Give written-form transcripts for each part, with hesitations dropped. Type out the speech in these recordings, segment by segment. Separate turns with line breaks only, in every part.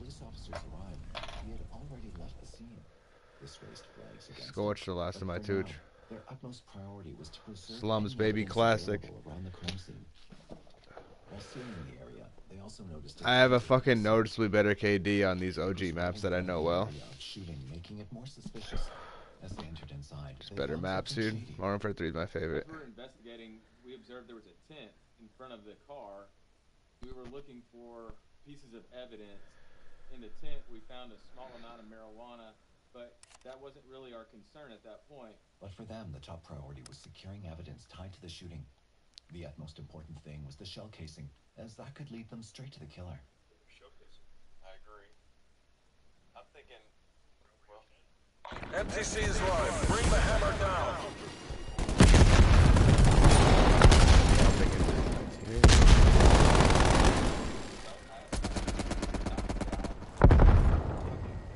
police officers arrived, he had already left the scene. This raised flags against
Scorched the last of my tooch.
Their utmost priority was to preserve
Slums, baby, classic.
around the crime scene. While sealing the area, they also noticed
I have a fucking noticeably better KD on these OG maps that I know well.
Shooting, making it more suspicious. As they entered inside,
just better maps, dude. Modern Warfare 3 is my favorite.
As we were investigating, we observed there was a tent in front of the car. We were looking for pieces of evidence. In the tent, we found a small amount of marijuana, but that wasn't really our concern at that point.
But for them, the top priority was securing evidence tied to the shooting. The utmost important thing was the shell casing, as that could lead them straight to the killer.
Shell casing. I agree. I'm thinking, well, MTC is live. Bring the hammer down.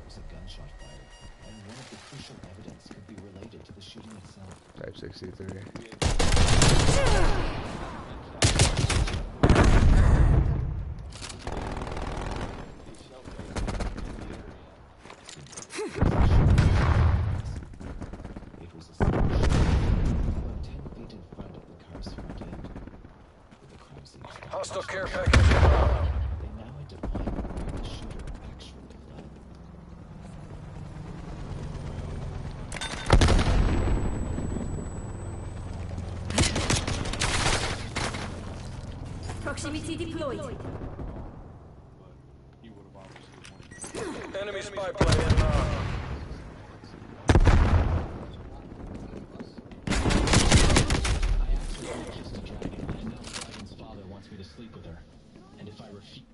Was a gunshot fired, and one of the crucial evidence could be related to the shooting itself.
Type 63.
Hostile care package inbound.
They now had to find where the shooter actually fled.
Proximity deployed.
Enemy spy plane inbound.
Sleep with her, and if I refuse,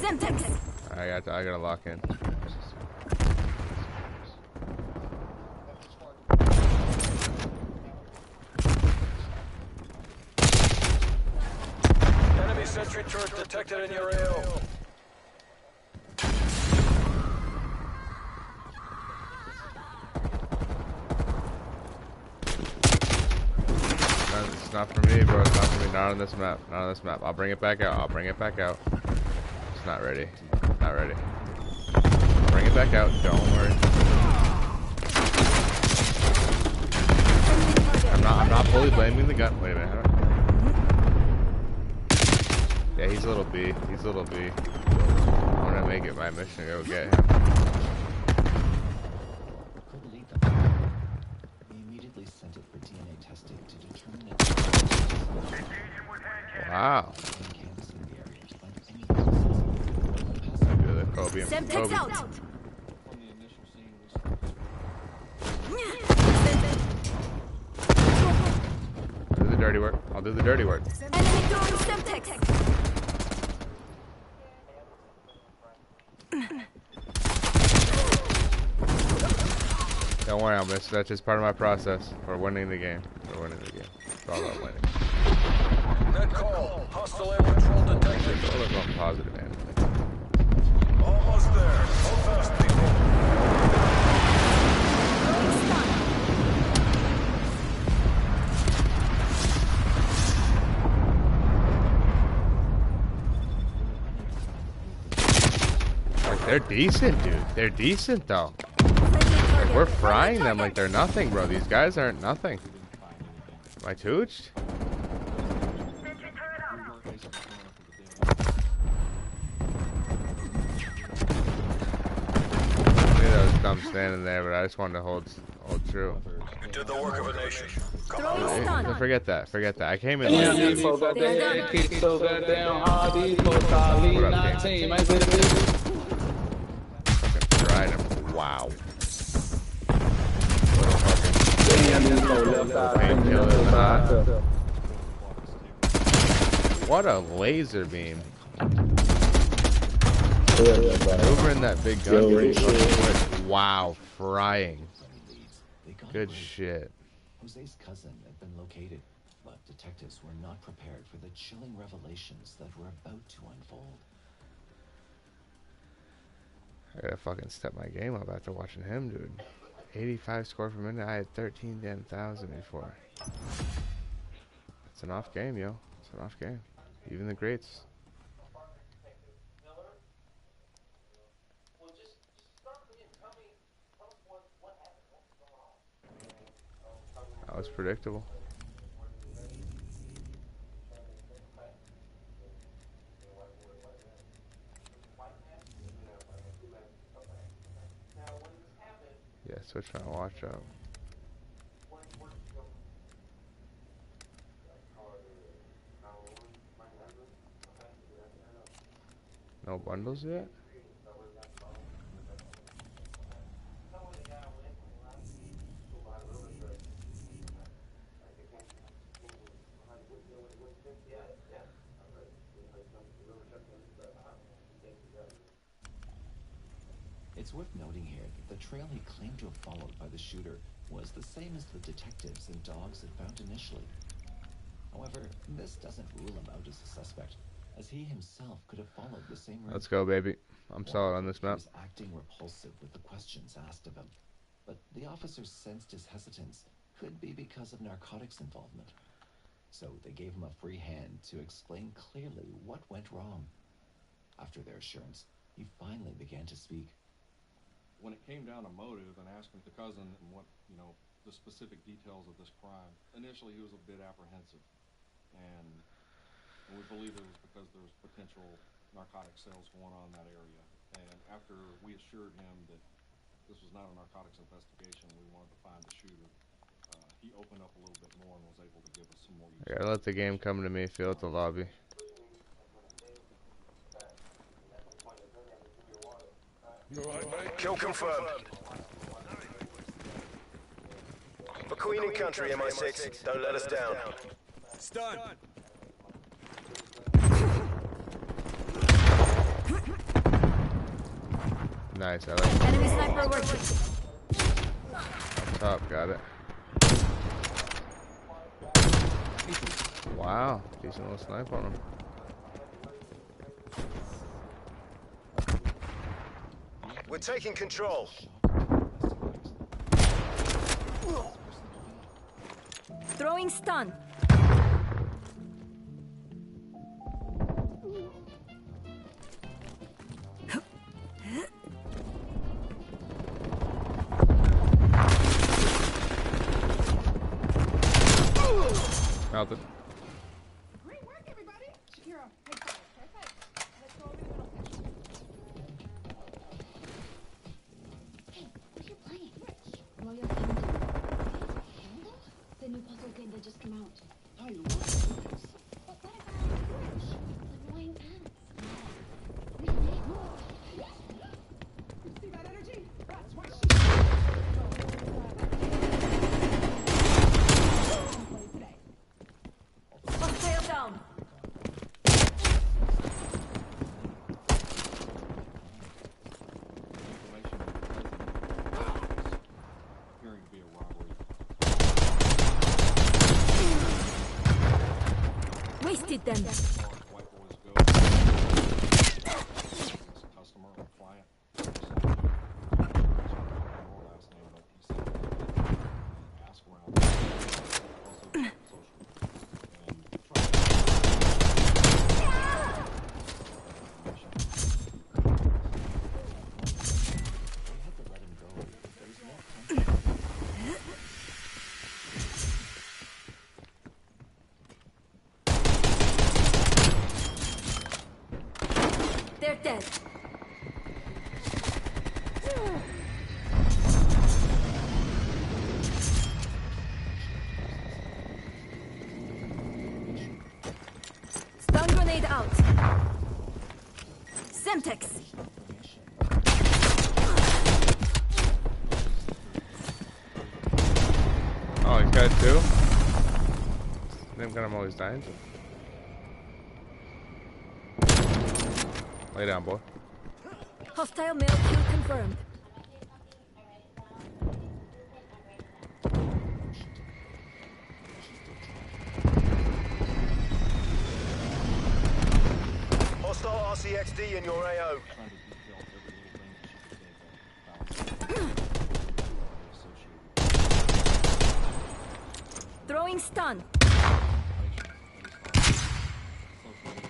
Semtex.
I gotta lock in.
Enemy sentry turret detected in your AO.
It's not for me, bro. It's not for me. Not on this map. Not on this map. I'll bring it back out. I'll bring it back out. It's not ready. Not ready. I'll bring it back out. Don't worry. I'm not fully blaming the gun. Wait a minute. Yeah, he's a little B. He's a little B. I'm gonna make it my mission to go get him.
could lead them. He immediately sent it for DNA testing to determine its
Wow.
canvassing the area to find any
Do the Kobe and
Semtex
Kobe.
out.
On the initial scene,
Do the dirty work. I'll do the dirty work.
Enemy throwing Semtex.
Don't worry, I'll miss. That's just part of my process for winning the game. For winning the game. It's all about winning.
Net call. Hostile air patrol detected.
It's all about positive, man.
Almost there. Hold fast, people.
Like, they're decent, dude. They're decent, though. Like, we're frying them like they're nothing, bro. These guys aren't nothing. Am I tooched? I knew that was dumb standing there, but I just wanted to hold true.
You did the work of a nation. Come
Throwing
on.
stun.
Forget that. Forget that. I came in
Yeah,
late.
these folks got that kick so goddamn hard. These folks are leading
What up,
our
King?
team. Ain't this bitch?
Fucking tried him. Wow.
Damn, these folks left out.
Painkiller in the hot. What a laser beam. Over in that big gun. Pretty fucking quick. Wow, frying. Good shit.
Jose's cousin had been located, but detectives were not prepared for the chilling revelations that were about to unfold.
I gotta fucking step my game up after watching him, dude. 85 score per minute. I had 13,000 before. It's an off game, yo. It's an off game. Even the greats. That was predictable. Yeah, so trying to watch out. No bundles yet?
It's worth noting here that the trail he claimed to have followed by the shooter was the same as the detectives and dogs had found initially. However, this doesn't rule him out as a suspect, as he himself could have followed the same route.
Let's go, baby. I'm solid on this
He
map.
was acting repulsive with the questions asked of him, but the officers sensed his hesitance could be because of narcotics involvement. So they gave him a free hand to explain clearly what went wrong. After their assurance, he finally began to speak.
When it came down to motive and asking the cousin what, the specific details of this crime, initially he was a bit apprehensive. And we believe it was because there was potential narcotic sales going on in that area. And after we assured him that this was not a narcotics investigation, we wanted to find the shooter, he opened up a little bit more and was able to give us some more
I gotta let the game come to me. Feel at the lobby.
Kill confirmed. For Queen and Country, MI6, don't let us down. Stun.
Nice, I like it.
Enemy sniper working.
Top, got it. Wow, decent little snipe on him.
We're taking control.
Throwing stun.
Melted.
Great work, everybody. Shakira, high five. Perfect. Let's go over the middle section.
Hey, what are you playing? Royal Kingdom. Zelda? The new puzzle game that just came out.
I love this.
But what about Switch? Annoying ants. Really?
You see that energy? That's why she today.
Hostile down.
appearing to be a robbery.
Wasted them.
White boys go. Customer or client. Last name, but he said ask around. Also social. And try
They had to let him go. There was no contact.
They're dead. Stun grenade out. Semtex.
Oh, he's got it too? Them gun I'm always dying to. Lay down, boy.
Hostile male kill confirmed.
Hostile RCXD in your AO.
trying to detail every little thing that she could think of. Associated
Throwing stun.
information based on social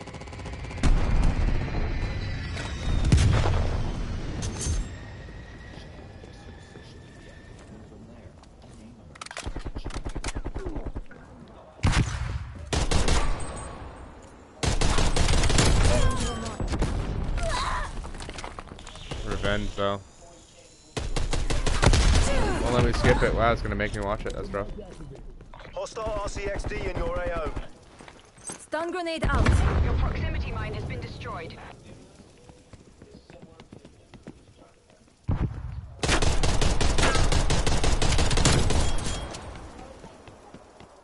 revenge though. Won't let me skip it. Wow, it's gonna make me watch it. That's rough.
Hostile RCXD in your AO.
Stun grenade out.
Your proximity mine has been destroyed.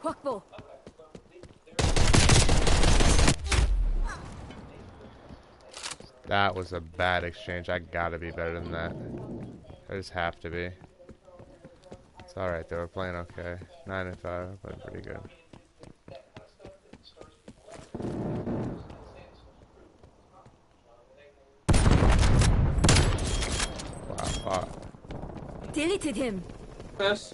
Quackbo.
That was a bad exchange. I gotta be better than that. I just have to be. It's alright though, we're playing okay. 9 and 5, we're playing pretty good. Wow, fuck.
Deleted him.
Yes.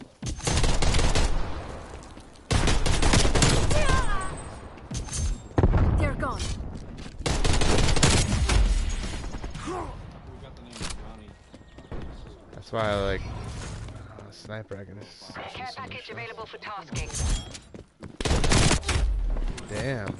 They're gone.
That's why I like sniper. I can
Care package available for tasking.
Damn.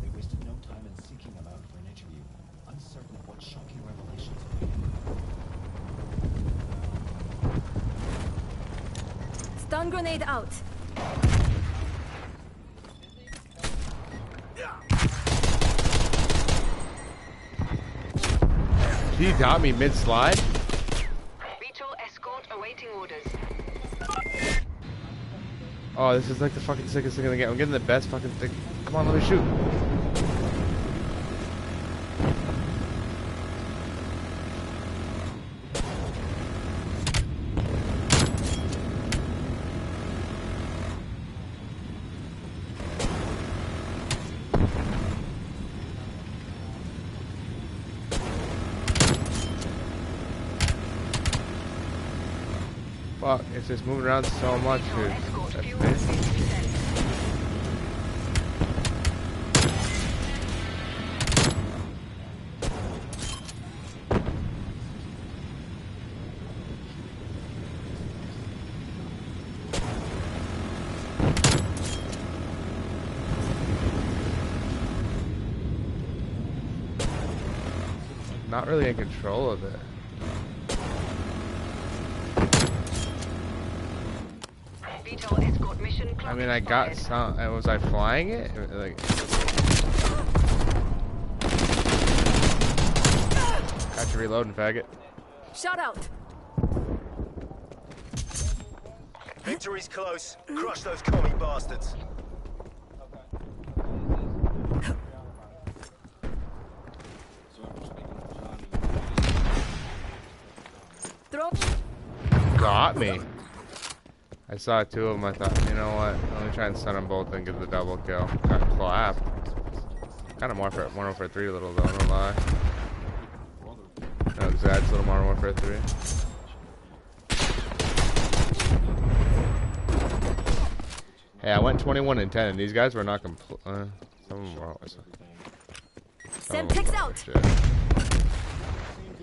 They wasted no time in seeking him out for an interview, uncertain of what shocking revelations awaited.
Stun grenade out.
He got me mid-slide?
Beetle escort awaiting orders.
Oh, this is like the fucking sickest thing in the game. I'm getting the best fucking thing. Come on, let me shoot. Fuck, it's just moving around so much, dude. That's me. Not really in control of it. I mean, I got some. Was I flying it? Like, got you reloading, faggot.
Shot out.
Victory's close. Crush those commie bastards.
Throw.
Got me. I saw two of them. I thought, you know what? Let me try and stun them both and get the double kill. Got clapped. Kind of more for Modern Warfare 3 a little though. Don't lie. No, exactly. A little Modern Warfare 3. Hey, I went 21 and 10, and these guys were not complete. Some of them were always.
Semtex out.
Shit.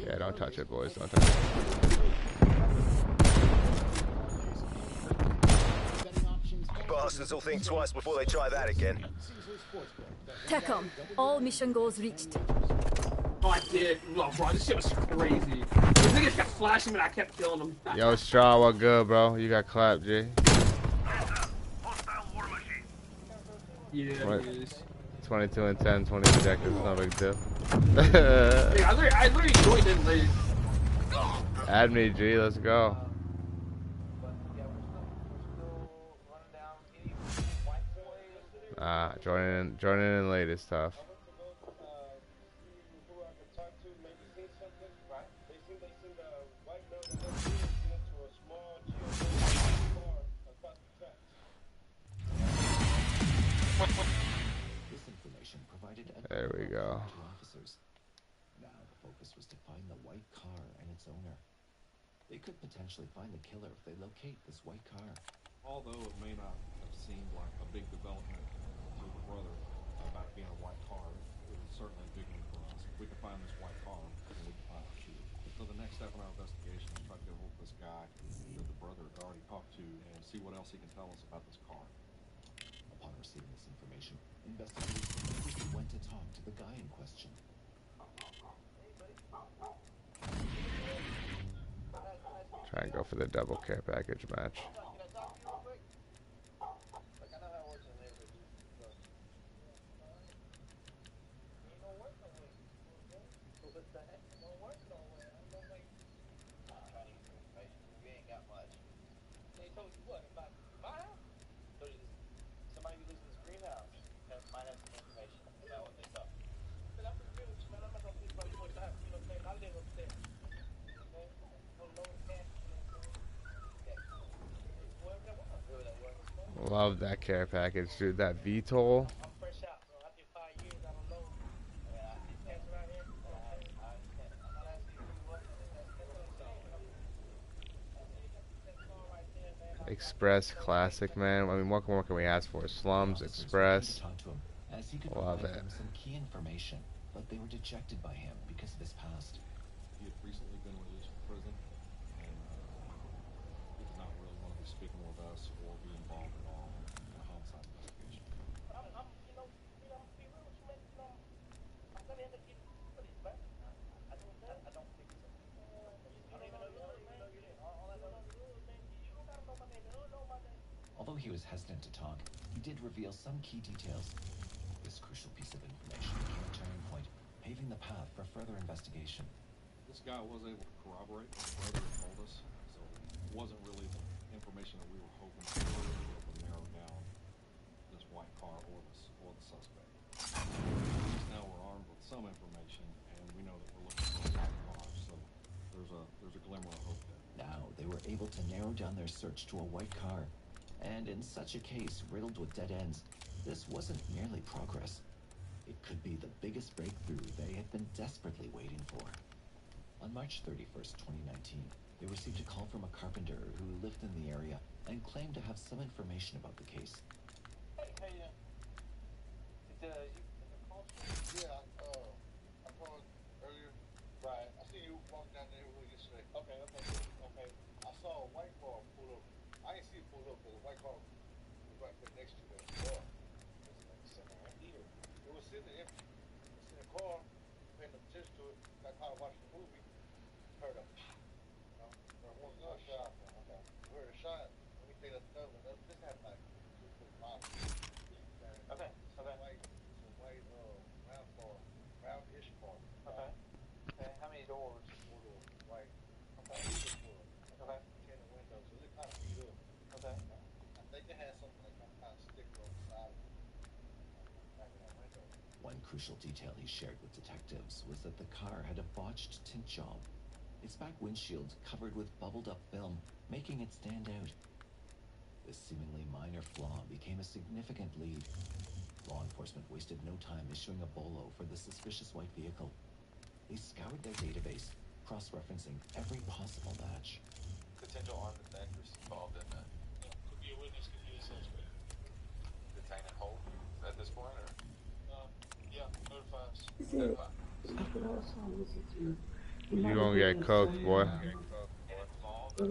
Yeah, don't touch it, boys. Don't touch it.
Bastards will think twice before they try that again.
TACOM. All mission goals reached.
Oh, I did. Oh, bro, this shit was crazy. These niggas kept flashing me and I kept killing them.
Yo, Straw, what good, bro? You got clapped, G.
Yeah,
What?
it is.
22 and 10, 20 seconds. No big deal.
Hey, I literally joined in late.
Add me, G. Let's go. Joining in late is tough.
This information provided
There we go.
to officers. Now the focus was to find the white car and its owner. They could potentially find the killer if they locate this white car.
Although it may not have seemed like a big development to the brother about being a white car, it was certainly a big one for us. If we could find this white car, then we could find the shooter. So the next step in our investigation is try to get a hold of this guy that the brother had already talked to and see what else he can tell us about this car.
Upon receiving this information, investigators immediately went to talk to the guy in question.
Try and go for the double care package match. Love that care package, dude. That VTOL. Express Classic, man. I mean, what more can we ask for? Slums, Express.
As he could
Love
provide
it.
them some key information, but they were dejected by him because of his past.
He had recently been released from prison, and he did not really want to be speaking with us or be involved at all in a homicide investigation.
Although he was hesitant to talk, he did reveal some key details. This crucial piece of information became a turning point, paving the path for further investigation.
This guy was able to corroborate what his brother had told us, so it wasn't really the information that we were hoping to be able to narrow down this white car or the suspect. Now we're armed with some information, and we know that we're looking for a white car, so there's a glimmer of hope there.
Now they were able to narrow down their search to a white car. And in such a case, riddled with dead ends, this wasn't merely progress. It could be the biggest breakthrough they had been desperately waiting for. On March 31st, 2019, they received a call from a carpenter who lived in the area and claimed to have some information about the case.
I called earlier. Right. I seen you walk down the neighborhood yesterday. Okay. I saw a white car pull up. I didn't see it pull up, but the white car was right there next to the door. It was sitting right here. It was sitting empty. It's in the car, paying attention to it. Got caught watching the movie. Heard a pop. Heard one gunshot. Okay. Heard a shot. Let me think that's another one. This happened like 2 miles. Okay. It's a white round car. Round-ish car. Okay. How many doors? 4 doors. White. Okay. 6 doors. Okay. 10 windows. So they kind of beat up. Okay. I think they had something like some kind of sticker on the side of the back of that window.
One crucial detail he shared with detectives was that the car had a botched tint job. Its back windshield covered with bubbled up film, making it stand out. This seemingly minor flaw became a significant lead. Law enforcement wasted no time issuing a bolo for the suspicious white vehicle. They scoured their database, cross-referencing every possible match.
Potential armed offenders involved in that.
Could be a witness, could be a suspect.
Detain and hold at this point, or?
Yeah, notify us.
You gonna get cooked, boy.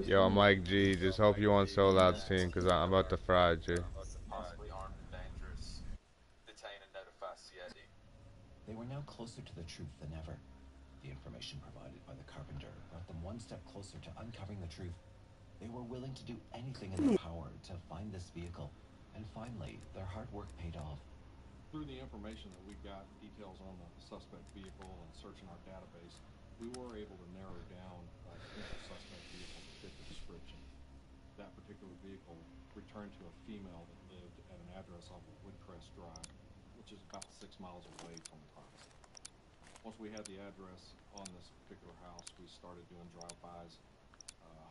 Yo, Mike G, just hope you on Soul Out's team, cause I'm about to fry G.
Possibly armed and dangerous. Detain and notify CID.
They were now closer to the truth than ever. The information provided by the carpenter brought them one step closer to uncovering the truth. They were willing to do anything in their power to find this vehicle, and finally, their hard work paid off.
Through the information that we got, details on the suspect vehicle, and searching our database, we were able to narrow down a potential suspect vehicle to fit the description. That particular vehicle returned to a female that lived at an address off of Woodcrest Drive, which is about 6 miles away from the crime scene. Once we had the address on this particular house, we started doing drive-bys,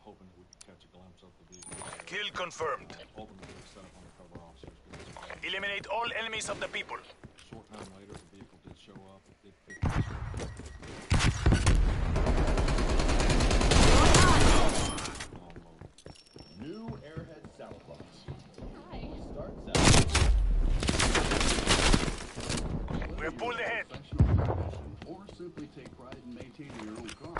hoping that we could catch a glimpse of the vehicle.
Kill confirmed.
Ultimately, we set up undercover officers.
Eliminate all enemies of the people.
Short time later, the vehicle did show up. It did fit the description.
New Airhead Saddle Box.
Hi.
Starts out.
We're pulled ahead.
Or simply take pride in maintaining your own car.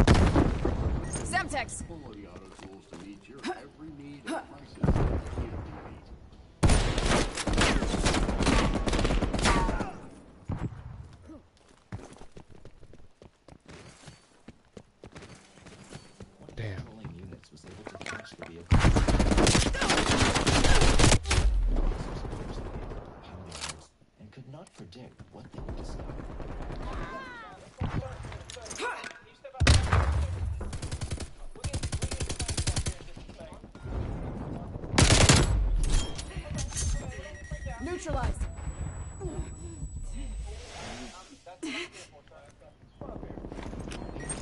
Semtex!
Quality auto tools to meet your every need at prices that you can't beat.
neutralized.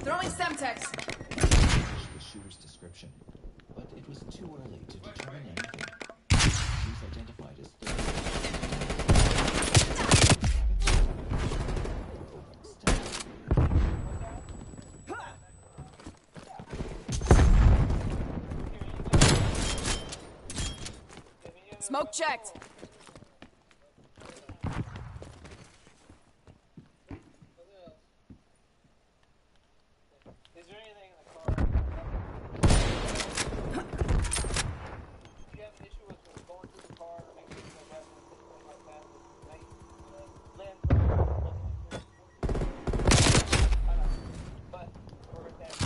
Throwing Semtex.
The shooter's description, but it was too early to determine anything. He's identified as
Smoke checked.
Is there anything in the car? Do you have an issue with going through the car or making sure that anything like that with night but we're going to have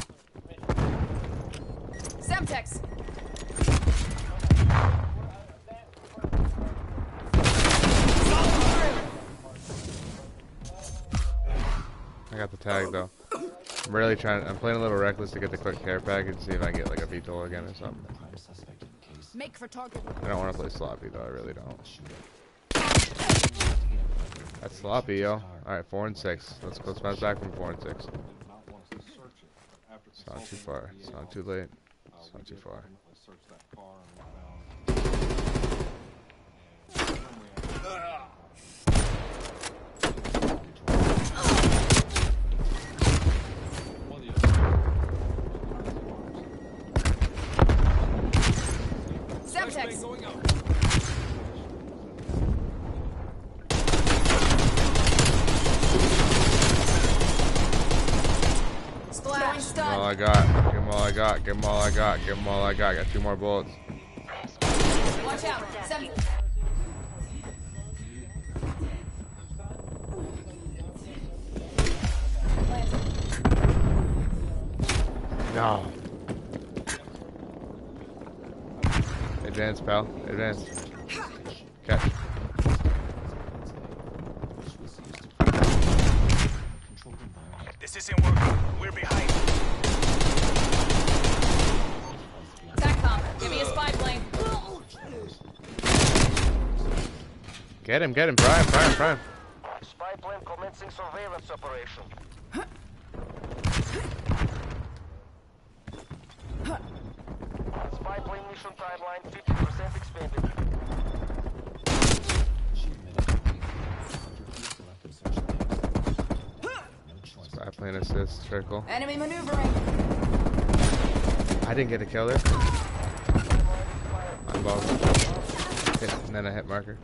Semtex.
I got the tag though. I'm playing a little reckless to get the quick care package, see if I can get like a VTOL again or something.
Make for target.
I don't want to play sloppy though, I really don't. That's sloppy, yo. Alright, 4 and 6. Let's bounce back from 4 and 6. It's not too far. It's not too late. It's not too far.
Semtex. Splash.
Give him all I got. Give him all I got. Give him all I got. Give him all I got. Got 2 more bullets.
Watch out.
No. Advance, pal. Advance. Catch.
This isn't working. We're behind.
TACCOM, give me a spy plane.
Get him, prime.
Spy plane commencing surveillance operation. Spy plane mission timeline 50% expanded.
Spy plane assist, circle.
Enemy maneuvering.
I didn't get a kill there. Eyeball. Hit, and then I hit marker.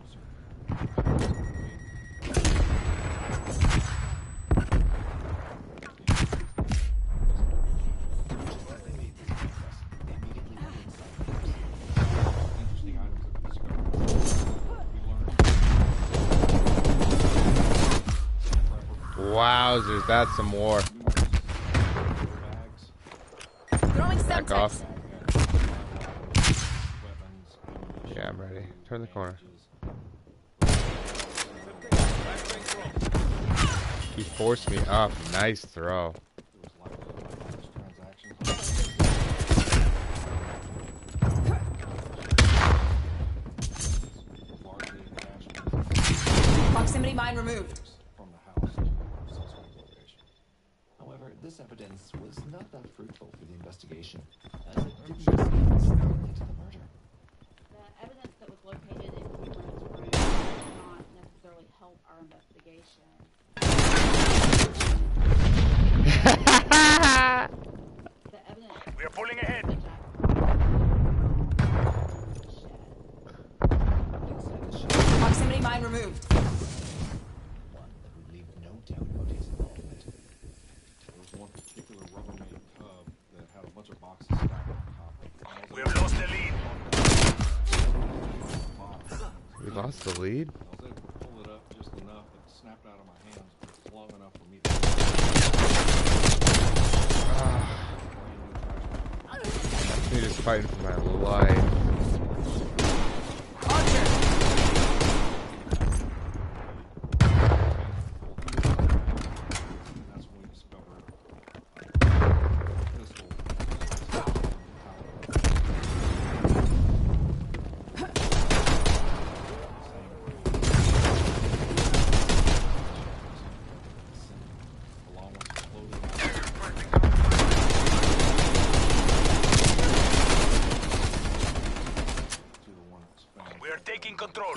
Wowzers, that's some war. Back off. Yeah, I'm ready. Turn the corner. He forced me up. Nice throw.
Proximity mine removed.
However, this evidence was not that fruitful for the investigation, as it didn't seem directly to the murder.
The evidence that was located in Cameron's room does not necessarily help our investigation. The evidence.
We are pulling ahead.
Proximity mine removed.
One that would leave no doubt about his involvement.
There was one particular Rubbermaid tub that had a bunch of boxes stacked on top of it.
We have lost the lead.
We lost the lead?
I was able to pull it up just enough that it snapped out of my hands, but it was long enough for me to...
He's just fighting for my life.
We're taking control.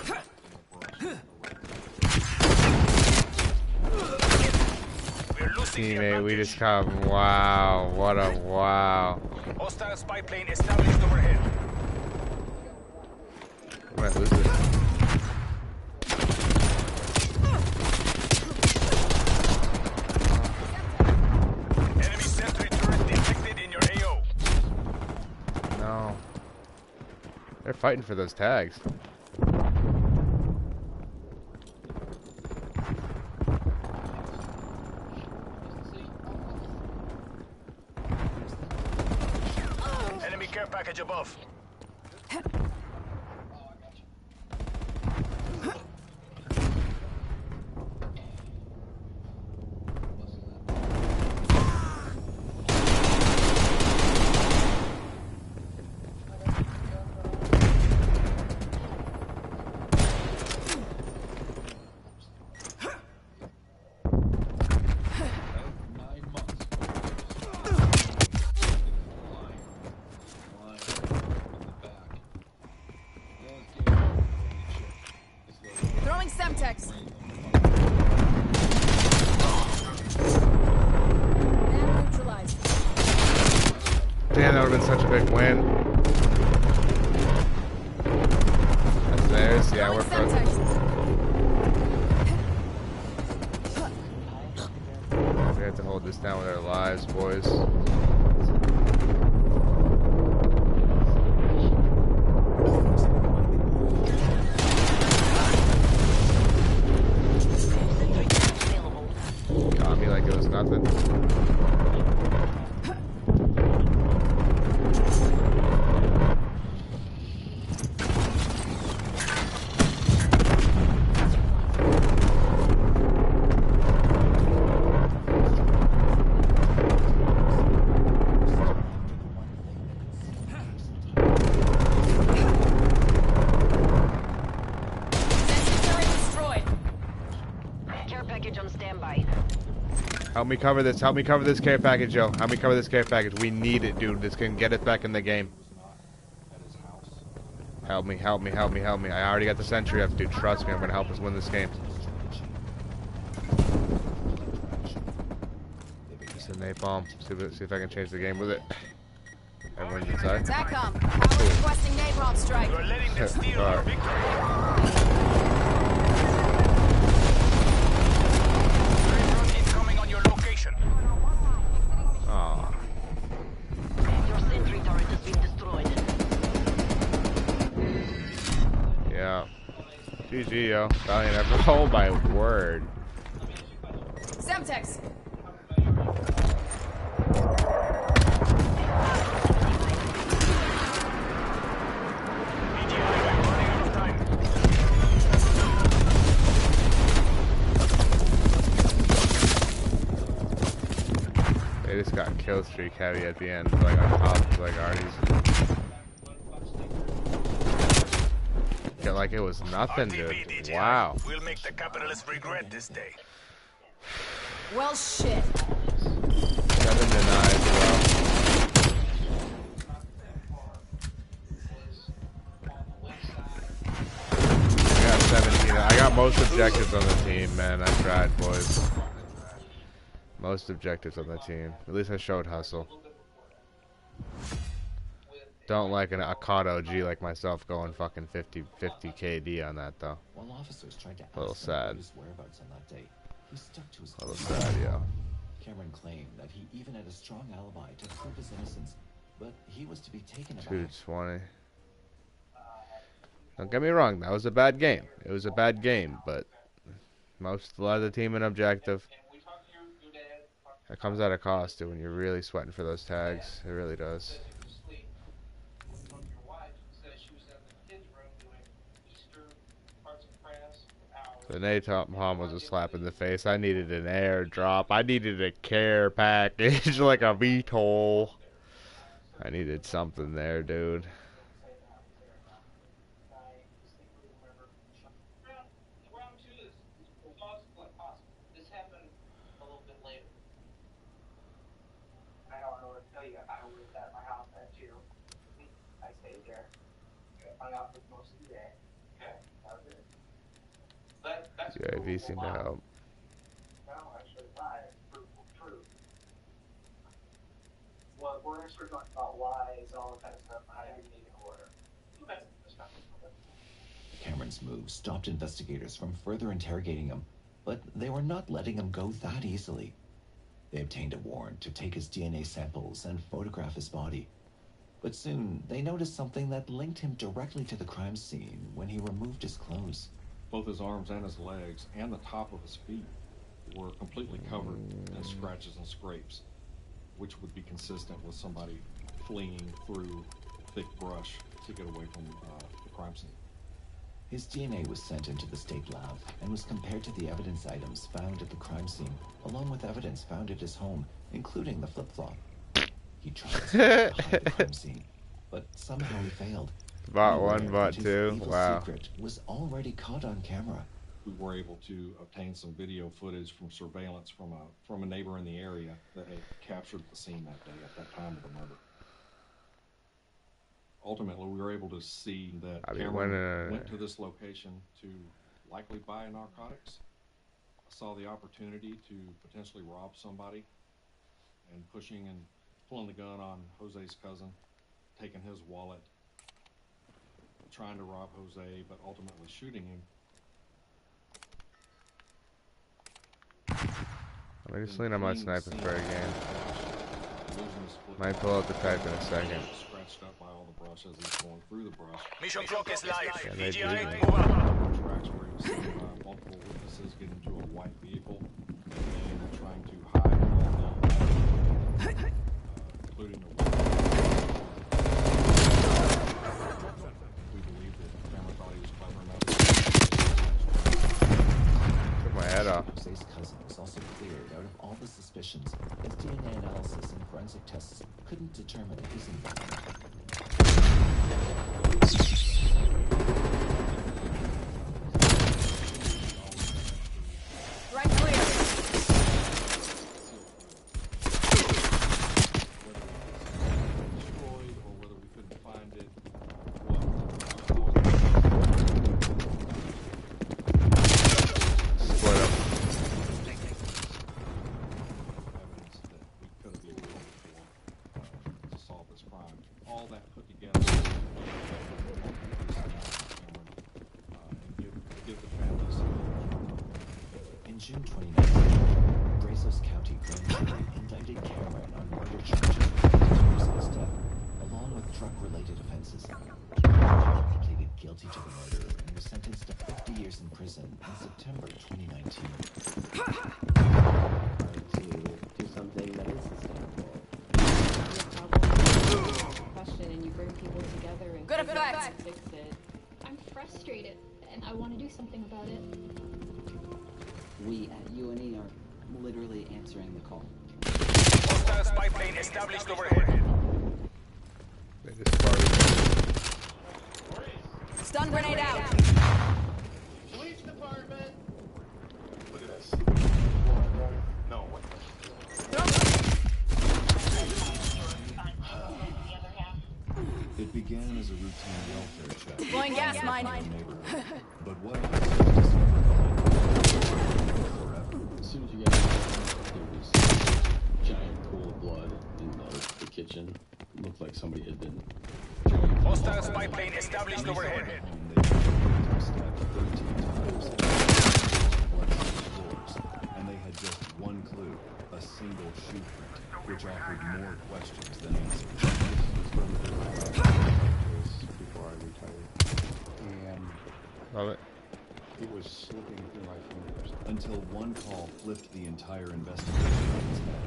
We're losing the
Teammate, we
advantage.
just come. Wow, what a wow.
Hostile spy plane established overhead.
We might lose this.
Enemy sentry turret detected in your AO.
No. They're fighting for those tags.
Enemy care package above.
Throwing Semtex. Man neutralized.
Damn, that would have been such a big win. That's theirs. Yeah, we're frozen. We have to hold this down with our lives, boys. Got me like it was nothing. Help me cover this. Help me cover this care package, Joe. Help me cover this care package. We need it, dude. This can get us back in the game. Help me, help me, help me, help me. I already got the sentry up, dude. Trust me, I'm gonna help us win this game. It's a napalm. See if I can change the game with it. Everyone's inside.
TACOM, power requesting napalm strike.
You're letting them steal our victory. Incoming on your location.
Aw.
Your sentry turret has been destroyed.
Yeah. GG, yo. Valiant effort. Oh my word.
Semtex.
They just got kill streak heavy at the end, like on top, like Arnie's. Yeah, like it was nothing, dude. Wow.
We'll make the capitalists regret this day.
Well, shit.
7 denied, bro. I got 17. I got most objectives on the team, man. I tried, boys. Most objectives on the team. At least I showed hustle. Don't like an Akato G like myself going fucking 50 KD on that, though.
While officers tried to
A little
ask him about
sad.
his whereabouts on that day, he stuck to his
A little
claim.
sad, yeah.
Cameron claimed that he even had a strong alibi to prove his innocence, but he was to be taken aback.
220. Don't get me wrong, that was a bad game. It was a bad game, but a lot of the team in objective. That comes at a cost, dude, when you're really sweating for those tags. It really does. The napalm was a slap in the face. I needed an airdrop. I needed a care package, like a VTOL. I needed something there, dude.
I don't know what to tell you. I was at my house at 2. I stayed there. Hung out for most of the day.
UAV seemed to help.
No, actually, lie. True. Well, we're actually talking about lies, all that kind of stuff. I didn't need an order. Okay.
Cameron's move stopped investigators from further interrogating him, but they were not letting him go that easily. They obtained a warrant to take his DNA samples and photograph his body. But soon, they noticed something that linked him directly to the crime scene when he removed his clothes.
Both his arms and his legs and the top of his feet were completely covered in scratches and scrapes, which would be consistent with somebody fleeing through thick brush to get away from the crime scene.
His DNA was sent into the state lab and was compared to the evidence items found at the crime scene, along with evidence found at his home, including the flip-flop. He tried to hide the crime scene, but somehow he failed.
Bot 1, bot 2, wow.
Secret was already caught on camera.
We were able to obtain some video footage from surveillance from a neighbor in the area that had captured the scene that day at that time of the murder. Ultimately, we were able to see that Cameron went to this location to likely buy narcotics, saw the opportunity to potentially rob somebody, and pushing and pulling the gun on Jose's cousin, taking his wallet, trying to rob Jose, but ultimately shooting him.
Let me just lean on my sniper for a game. Might pull out the type in a second.
Scratched up by all the brush as he's going through the brush.
Mission clock is live.
Yeah, they do.
Tracks where he was seen by multiple witnesses get into a white vehicle and trying to hide all the including the we believe that Cameron thought he was clever enough.
Took my head off.
Jose's cousin was also cleared out of all the suspicions, as DNA analysis and forensic tests couldn't determine his involvement.
Right clear.
Destroyed or whether we couldn't find it.
Split up.
Evidence that we could have been looking for to solve this crime. All that put together and give the families.
In June 2019, Brazos County grand jury indicted Cameron on murder charges for Jose's death, along with drug-related offenses. Cameron pleaded guilty to the murder and was sentenced to 50 years in prison in September 2019.
To do something that is sustainable.
Question and you bring people together and
Good
figure out how
effect.
to fix it.
I'm frustrated, and I want to do something about it.
We at UNE are literally answering the call.
Hostile spy plane established overhead.
They just farted.
Stun grenade out.
Police department.
Look at this. No, wait.
It began as a routine welfare check.
Deploying gas mine.
But what officers discovered forever.
As soon as you got out, there was a giant pool of blood in the kitchen. It looked like somebody had been
Hostile spy plane established overhead.
And they had just one clue, a single shoe print, which offered more questions than answers.
before I retired. And
Love it.
it was slipping through my fingers.
Until one call flipped the entire investigation on its head.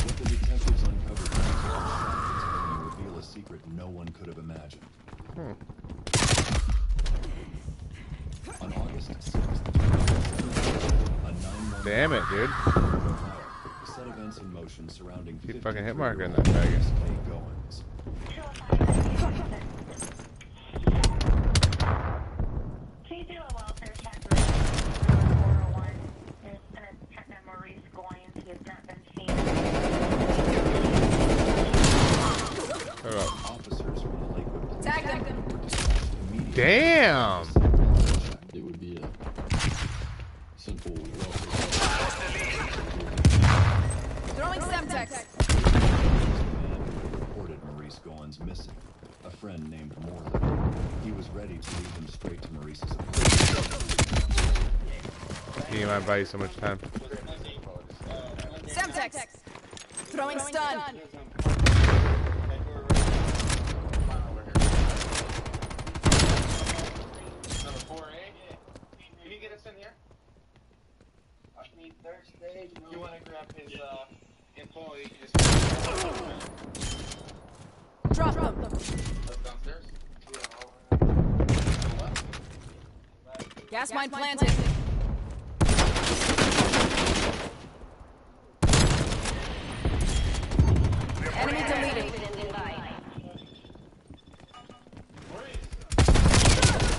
What the detectives uncovered and reveal a secret no one could have imagined. On August 6th, 2007, a 911
Damn it, dude.
set events in motion surrounding
Keep fucking hit
53-year-old
marker in that Vegas.
Kay Goins.
Please do a welfare check for 401. There's an Detective Maurice Goins who has not been seen.
Hold up.
Officers from the Lakewood Police
Tag them.
Department were dispatched immediately
Damn.
It would be a simple
Throwing Semtex.
Reported Maurice Goins missing. A friend named Moreland. He was ready to lead him straight to Maurice's apartment.
You might buy you so much time.
Semtex. Throwing stun.
Can you get us in here? Thursday. You want to grab his info? You can just
drop them.
Downstairs.
Gas mine planted. Enemy deleted.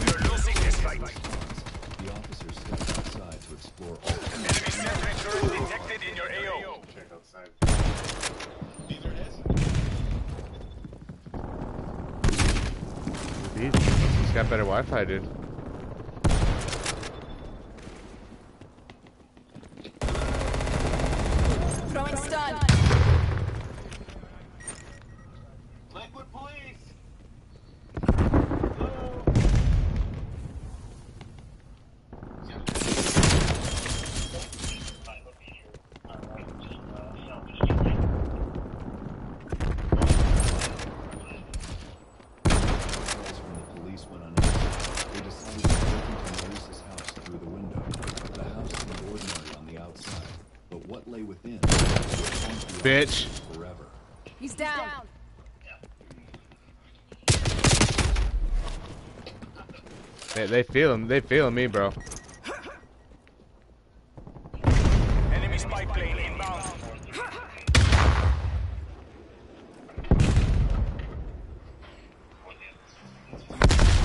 You're losing this fight.
The officers stepped outside to explore all
Enemy sentry turret detected in your AO.
check outside.
He's got better Wi-Fi, dude.
Throwing stun.
Lakewood Police.
calls from the police went unanswered. They decided to break into Maurice's house through the window. The house seemed ordinary on the outside, but what lay within would haunt the
Bitch.
officers forever.
He's down.
They feel him. They feeling me, bro.
Enemy spy plane inbound.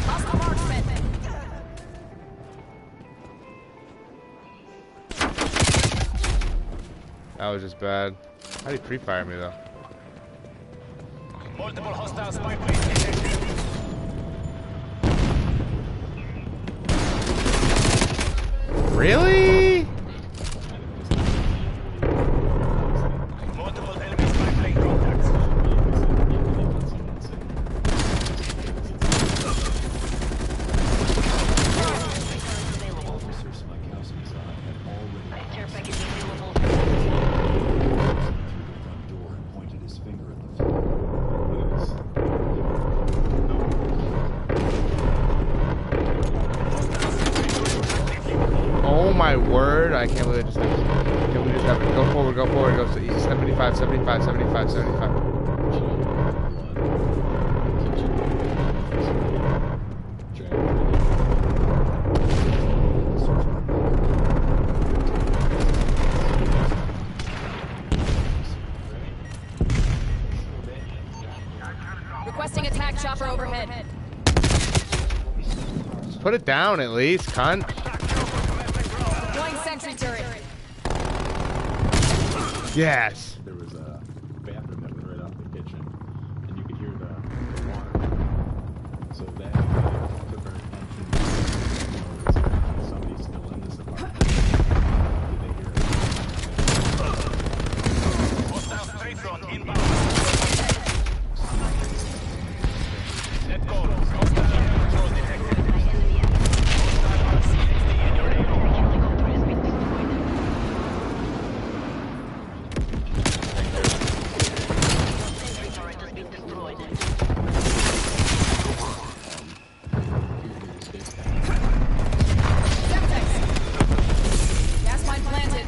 Hostile marksman.
That was just bad. How did he pre-fire me though?
Multiple hostile spy planes detected.
Really?
Multiple enemy spy plane contacts.
Officer Smykowski's eye had already
Care package available.
through the front door and pointed his finger at the floor.
Oh my word! I can't believe it just happened. Can we just have it? Go forward, go forward, go 75, 75, 75, 75.
Requesting attack chopper overhead.
Just put it down at least, cunt.
Deploying sentry turret.
Yes.
There was a bathroom that was right off the kitchen, and you could hear the water. So that took our attention. You know, somebody's still in this apartment. Did they hear it?
Hostile straight front inbound. Let go. Hostile control detected. Hostile RC-60 in your AO.
Helicopter has been destroyed. Sentry turret has been destroyed.
Semtex. Gas mine planted.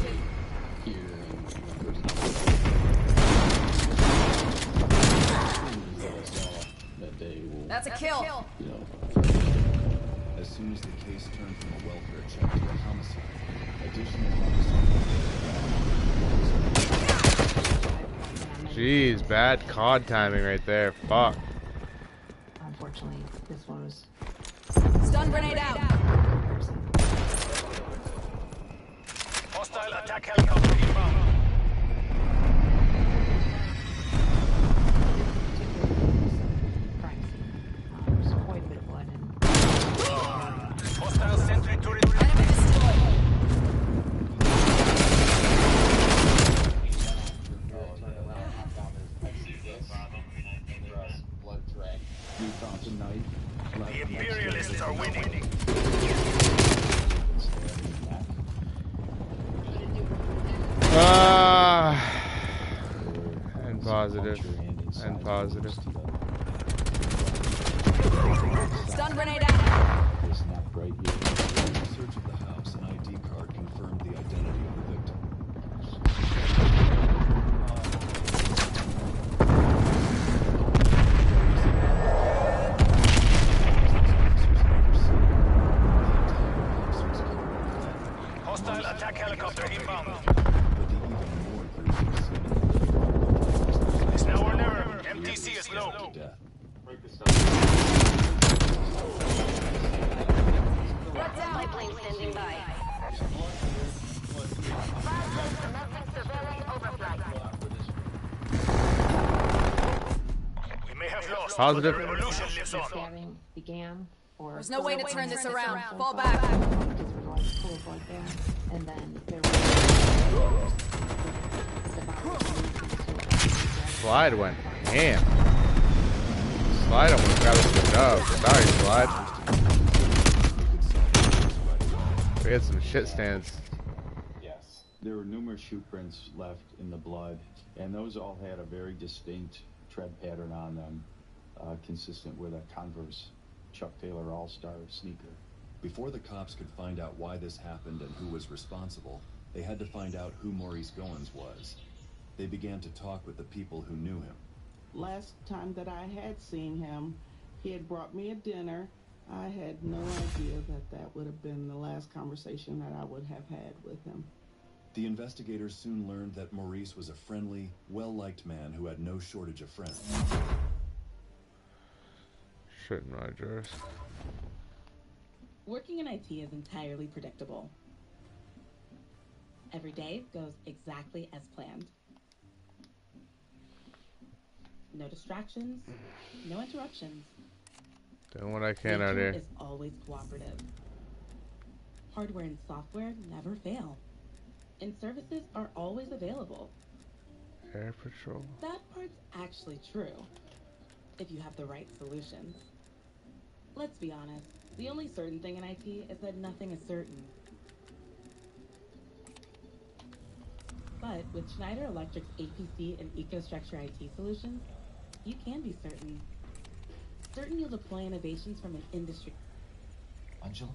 That day will,
That's a kill.
you know,
As soon as the case turned from a welfare check to a homicide, additional officers.
Jeez, bad COD timing right there. Fuck.
Unfortunately, this one was
Stun grenade out.
Hostile attack helicopter inbound.
crime scene. There's quite a bit of blood and
We found a knife.
The Imperialists are winning.
And positive. And positive.
Stun grenade out.
This nap right here. In search of the house, an ID card confirmed the identity of the victim.
Hostile attack helicopter inbound. It's now or never. MTC is low.
My plane standing by.
We may have lost,
Positive.
but the revolution lives on.
Stabbing began, or
There's no way to turn this around. Fall back.
because we're going full of like there, and then there was
Slide went ham. Slide almost got us the dub. Sorry, Slide. We had some shit stands.
Yes. There were numerous shoe prints left in the blood, and those all had a very distinct tread pattern on them, consistent with a Converse Chuck Taylor All-Star sneaker.
Before the cops could find out why this happened and who was responsible, they had to find out who Maurice Goins was. They began to talk with the people who knew him.
Last time that I had seen him, he had brought me a dinner. I had no idea that that would have been the last conversation that I would have had with him.
The investigators soon learned that Maurice was a friendly, well-liked man who had no shortage of friends.
Shit in my drawers.
Working in IT is entirely predictable. Every day goes exactly as planned. No distractions, no interruptions.
Doing what I can
Nature
out here.
is always cooperative. Hardware and software never fail. And services are always available.
Air Patrol.
That part's actually true, if you have the right solutions. Let's be honest, the only certain thing in IT is that nothing is certain. But with Schneider Electric's APC and EcoStruxure IT solutions, you can be certain. Certain you'll deploy innovations from an industry.
Angel?